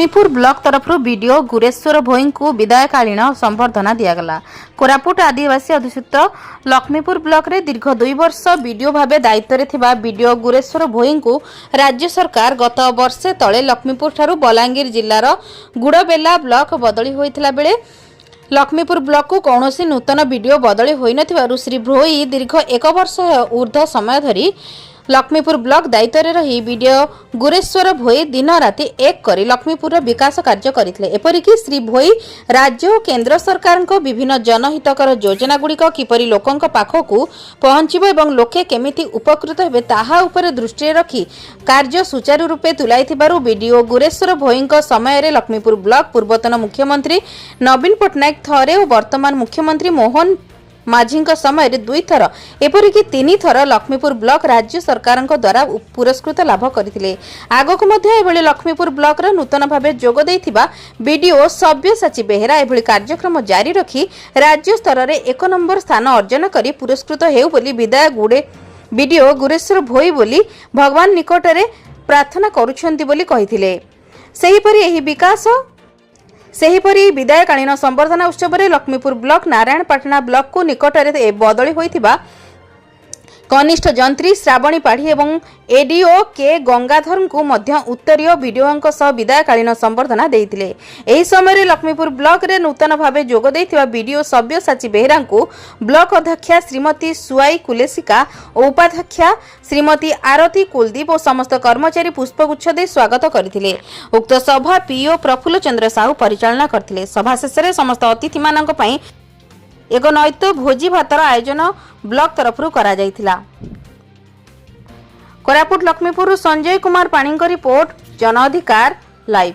Laxmipur block तरफ BDO गुरेश्वर भोई को विदायकालीन संबर्धना दिगला। कोरापुट आदिवासी अधुषित Laxmipur block रे दीर्घ 2 वर्ष बीडीओ भाव दायित्व रे थिबा बीडीओ गुरेश्वर भोई को राज्य सरकार गत वर्षे तले लक्ष्मीपुर ठारू बलांगीर जिल्लार गुड़बेला ब्लॉक बदली होइथिला बेले लक्ष्मीपुर ब्लॉक को कौनसी नूतन बीडीओ बदली होई नथिबारु श्री भोई दीर्घ 1 वर्ष ऊर्ध्व समय धरी लक्ष्मीपुर ब्लॉक दायित्व रे रही बीडीओ गुरेश्वर भोई दिन राति एक करी लक्ष्मीपुर विकास कार्य करथिले। एपरिकी श्री भोई राज्य और केंद्र सरकार को विभिन्न जनहितकर योजना गुड़िक किपरि लोकंक पाखकु पहुंचिबो एवं लोके केमिति उपकृत हेबे ताहा उपरे दृष्टि रखी कार्य सुचारू रूपे तुलाइथिबारु बीडीओ गुरेश्वर भोईଙ୍କ समय रे लक्ष्मीपुर ब्लॉक पूर्वतन मुख्यमंत्री नवीन पटनायक थरे और वर्तमान मुख्यमंत्री मोहन माझी समय 2 थर एपरिकी 3 थर लक्ष्मीपुर ब्लॉक राज्य सरकार द्वारा पुरस्कृत लाभ करथिले। आगक मध्य एभली लक्ष्मीपुर ब्लॉक रा नूतन भावे जोग देइथिबा बीडीओ सब्यसाची बेहेरा एभली कार्यक्रम जारी रखी राज्य स्तर रे 1 नंबर स्थान अर्जन करी पुरस्कृत हेउ बोली विदाय बीडीओ गुरेश्वर भोई बोली भगवान निकट रे प्रार्थना करूछंती बोली कहिथिले। सेहीपरि विदायकालीन संबर्धना उत्सव में लक्ष्मीपुर ब्लॉक नारायणपाटना ब्लॉक को निकट में बदली होइथिबा कनिष्ठ जंत्री श्रावणी पाढ़ी एवं एडीओ के गंगाधर को मध्य उत्तरीय बीडीओ सह विदायकालीन संबर्धना देइथिले। एही समय रे लक्ष्मीपुर ब्लॉक रे नूतन भावे जोग देइथिबा बीडीओ सब्यसाची बेहेरा को ब्लॉक अध्यक्षा श्रीमती सुआई कुलेसिका और उपाध्यक्षा श्रीमती आरती कुलदीप और समस्त कर्मचारी पुष्पगुच्छ दे स्वागत करथिले। उक्त सभा पीओ प्रफुल्ल चंद्र साहू परिचालना करथिले। सभा शेष में समस्त अतिथि मानक पई एक नैत भोजी भातर आयोजन ब्लॉक तरफ करा जायथिला। कोरापुट लक्ष्मीपुर संजय कुमार पाणी रिपोर्ट जन अधिकार लाइव।